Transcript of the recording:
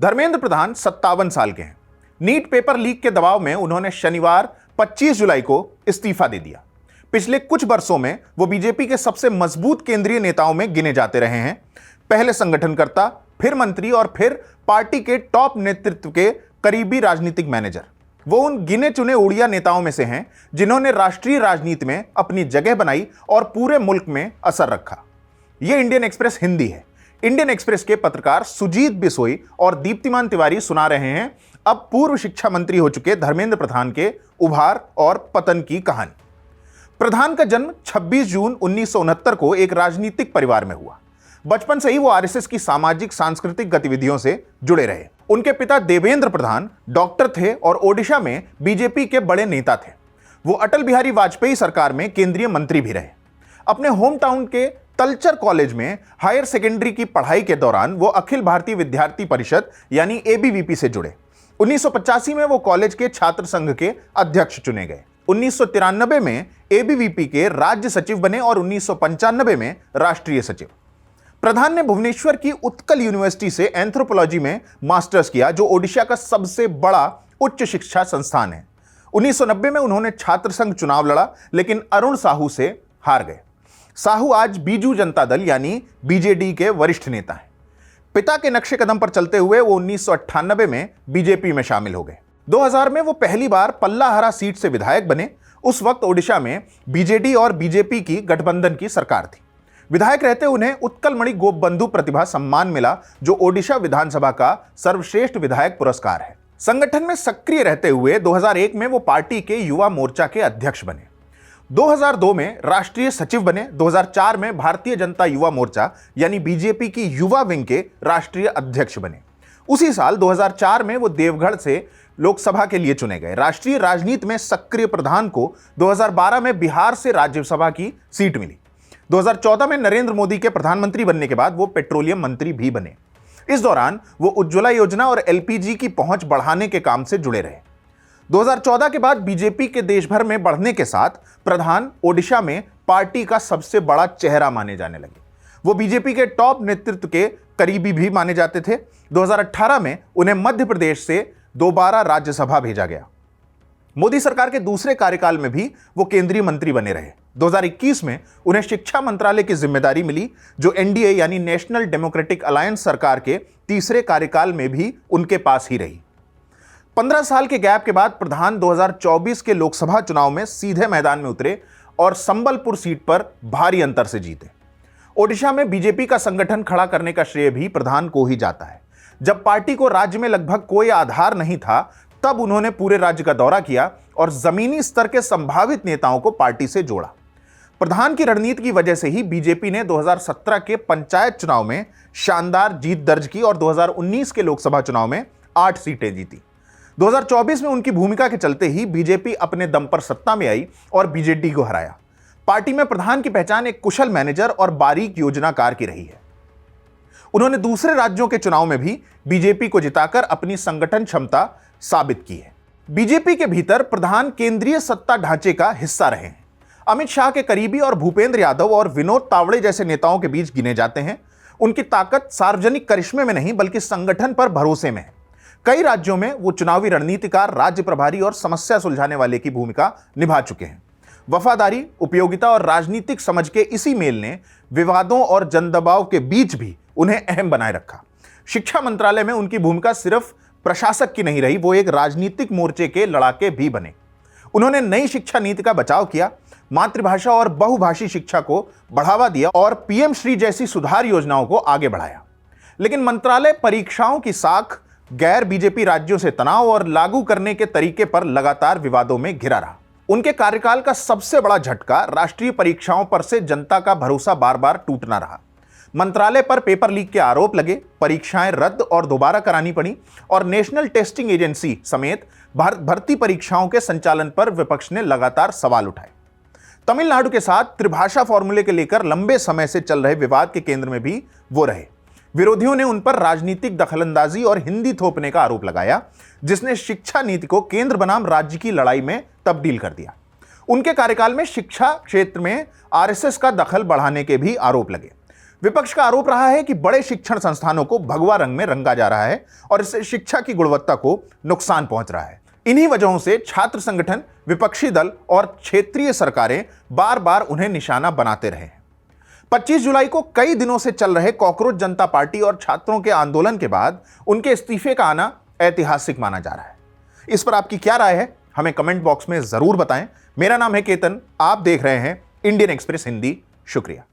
धर्मेंद्र प्रधान 57 साल के हैं। नीट पेपर लीक के दबाव में उन्होंने शनिवार 25 जुलाई को इस्तीफा दे दिया। पिछले कुछ वर्षों में वो बीजेपी के सबसे मजबूत केंद्रीय नेताओं में गिने जाते रहे हैं। पहले संगठनकर्ता, फिर मंत्री और फिर पार्टी के टॉप नेतृत्व के करीबी राजनीतिक मैनेजर। वो उन गिने चुने उड़िया नेताओं में से हैं जिन्होंने राष्ट्रीय राजनीति में अपनी जगह बनाई और पूरे मुल्क में असर रखा। ये इंडियन एक्सप्रेस हिंदी है। इंडियन एक्सप्रेस के पत्रकार सुजीत बिसोई और दीप्तिमान तिवारी सुना रहे हैं अब पूर्व शिक्षा मंत्री हो चुके धर्मेंद्र प्रधान के उभार और पतन की कहानी। प्रधान का जन्म 26 जून 1969 को एक राजनीतिक परिवार में हुआ। बचपन से ही वो आरएसएस की सामाजिक सांस्कृतिक गतिविधियों से जुड़े रहे। उनके पिता देवेंद्र प्रधान डॉक्टर थे और ओडिशा में बीजेपी के बड़े नेता थे। वो अटल बिहारी वाजपेयी सरकार में केंद्रीय मंत्री भी रहे। अपने होम टाउन के तलचर कॉलेज में हायर सेकेंडरी की पढ़ाई के दौरान वो अखिल भारतीय विद्यार्थी परिषद यानी एबीवीपी से जुड़े। 1985 में वो कॉलेज के छात्र संघ के अध्यक्ष चुने गए। 1993 में एबीवीपी के राज्य सचिव बने और 1995 में राष्ट्रीय सचिव। प्रधान ने भुवनेश्वर की उत्कल यूनिवर्सिटी से एंथ्रोपोलॉजी में मास्टर्स किया, जो ओडिशा का सबसे बड़ा उच्च शिक्षा संस्थान है। 1990 में उन्होंने छात्र संघ चुनाव लड़ा, लेकिन अरुण साहू से हार गए। साहू आज बीजू जनता दल यानी बीजेडी के वरिष्ठ नेता हैं। पिता के नक्शे कदम पर चलते हुए वो 1998 में बीजेपी में शामिल हो गए। 2000 में वो पहली बार पल्लाहरा सीट से विधायक बने। उस वक्त ओडिशा में बीजेडी और बीजेपी की गठबंधन की सरकार थी। विधायक रहते उन्हें उत्कलमणि गोपबंधु प्रतिभा सम्मान मिला, जो ओडिशा विधानसभा का सर्वश्रेष्ठ विधायक पुरस्कार है। संगठन में सक्रिय रहते हुए 2001 में वो पार्टी के युवा मोर्चा के अध्यक्ष बने। 2002 में राष्ट्रीय सचिव बने। 2004 में भारतीय जनता युवा मोर्चा यानी बीजेपी की युवा विंग के राष्ट्रीय अध्यक्ष बने। उसी साल 2004 में वो देवगढ़ से लोकसभा के लिए चुने गए। राष्ट्रीय राजनीति में सक्रिय प्रधान को 2012 में बिहार से राज्यसभा की सीट मिली। 2014 में नरेंद्र मोदी के प्रधानमंत्री बनने के बाद वो पेट्रोलियम मंत्री भी बने। इस दौरान वो उज्ज्वला योजना और एलपीजी की पहुंच बढ़ाने के काम से जुड़े रहे। 2014 के बाद बीजेपी के देश भर में बढ़ने के साथ प्रधान ओडिशा में पार्टी का सबसे बड़ा चेहरा माने जाने लगे। वो बीजेपी के टॉप नेतृत्व के करीबी भी माने जाते थे। 2018 में उन्हें मध्य प्रदेश से दोबारा राज्यसभा भेजा गया। मोदी सरकार के दूसरे कार्यकाल में भी वो केंद्रीय मंत्री बने रहे। 2021 में उन्हें शिक्षा मंत्रालय की जिम्मेदारी मिली, जो एनडीए यानी नेशनल डेमोक्रेटिक अलायंस सरकार के तीसरे कार्यकाल में भी उनके पास ही रही। 15 साल के गैप के बाद प्रधान 2024 के लोकसभा चुनाव में सीधे मैदान में उतरे और संबलपुर सीट पर भारी अंतर से जीते। ओडिशा में बीजेपी का संगठन खड़ा करने का श्रेय भी प्रधान को ही जाता है। जब पार्टी को राज्य में लगभग कोई आधार नहीं था, तब उन्होंने पूरे राज्य का दौरा किया और जमीनी स्तर के संभावित नेताओं को पार्टी से जोड़ा। प्रधान की रणनीति की वजह से ही बीजेपी ने 2017 के पंचायत चुनाव में शानदार जीत दर्ज की और 2019 के लोकसभा चुनाव में 8 सीटें जीती। 2024 में उनकी भूमिका के चलते ही बीजेपी अपने दम पर सत्ता में आई और बीजेडी को हराया। पार्टी में प्रधान की पहचान एक कुशल मैनेजर और बारीक योजनाकार की रही है। उन्होंने दूसरे राज्यों के चुनाव में भी बीजेपी को जिताकर अपनी संगठन क्षमता साबित की है। बीजेपी के भीतर प्रधान केंद्रीय सत्ता ढांचे का हिस्सा रहे हैं। अमित शाह के करीबी और भूपेंद्र यादव और विनोद तावड़े जैसे नेताओं के बीच गिने जाते हैं। उनकी ताकत सार्वजनिक करिश्मे में नहीं, बल्कि संगठन पर भरोसे में है। कई राज्यों में वो चुनावी रणनीतिकार, राज्य प्रभारी और समस्या सुलझाने वाले की भूमिका निभा चुके हैं। वफादारी, उपयोगिता और राजनीतिक समझ के इसी मेल ने विवादों और जनदबाव के बीच भी उन्हें अहम बनाए रखा। शिक्षा मंत्रालय में उनकी भूमिका सिर्फ प्रशासक की नहीं रही, वो एक राजनीतिक मोर्चे के लड़ाके भी बने। उन्होंने नई शिक्षा नीति का बचाव किया, मातृभाषा और बहुभाषी शिक्षा को बढ़ावा दिया और पीएम श्री जैसी सुधार योजनाओं को आगे बढ़ाया। लेकिन मंत्रालय परीक्षाओं की साख, गैर बीजेपी राज्यों से तनाव और लागू करने के तरीके पर लगातार विवादों में घिरा रहा। उनके कार्यकाल का सबसे बड़ा झटका राष्ट्रीय परीक्षाओं पर से जनता का भरोसा बार बार टूटना रहा। मंत्रालय पर पेपर लीक के आरोप लगे, परीक्षाएं रद्द और दोबारा करानी पड़ी और नेशनल टेस्टिंग एजेंसी समेत भर्ती परीक्षाओं के संचालन पर विपक्ष ने लगातार सवाल उठाए। तमिलनाडु के साथ त्रिभाषा फॉर्मूले के लेकर लंबे समय से चल रहे विवाद के केंद्र में भी वो रहे। विरोधियों ने उन पर राजनीतिक दखलंदाजी और हिंदी थोपने का आरोप लगाया, जिसने शिक्षा नीति को केंद्र बनाम राज्य की लड़ाई में तब्दील कर दिया। उनके कार्यकाल में शिक्षा क्षेत्र में आरएसएस का दखल बढ़ाने के भी आरोप लगे। विपक्ष का आरोप रहा है कि बड़े शिक्षण संस्थानों को भगवा रंग में रंगा जा रहा है और इससे शिक्षा की गुणवत्ता को नुकसान पहुंच रहा है। इन्हीं वजहों से छात्र संगठन, विपक्षी दल और क्षेत्रीय सरकारें बार बार उन्हें निशाना बनाते रहे हैं। 25 जुलाई को कई दिनों से चल रहे कॉकरोच जनता पार्टी और छात्रों के आंदोलन के बाद उनके इस्तीफे का आना ऐतिहासिक माना जा रहा है। इस पर आपकी क्या राय है, हमें कमेंट बॉक्स में जरूर बताएं। मेरा नाम है केतन, आप देख रहे हैं इंडियन एक्सप्रेस हिंदी। शुक्रिया।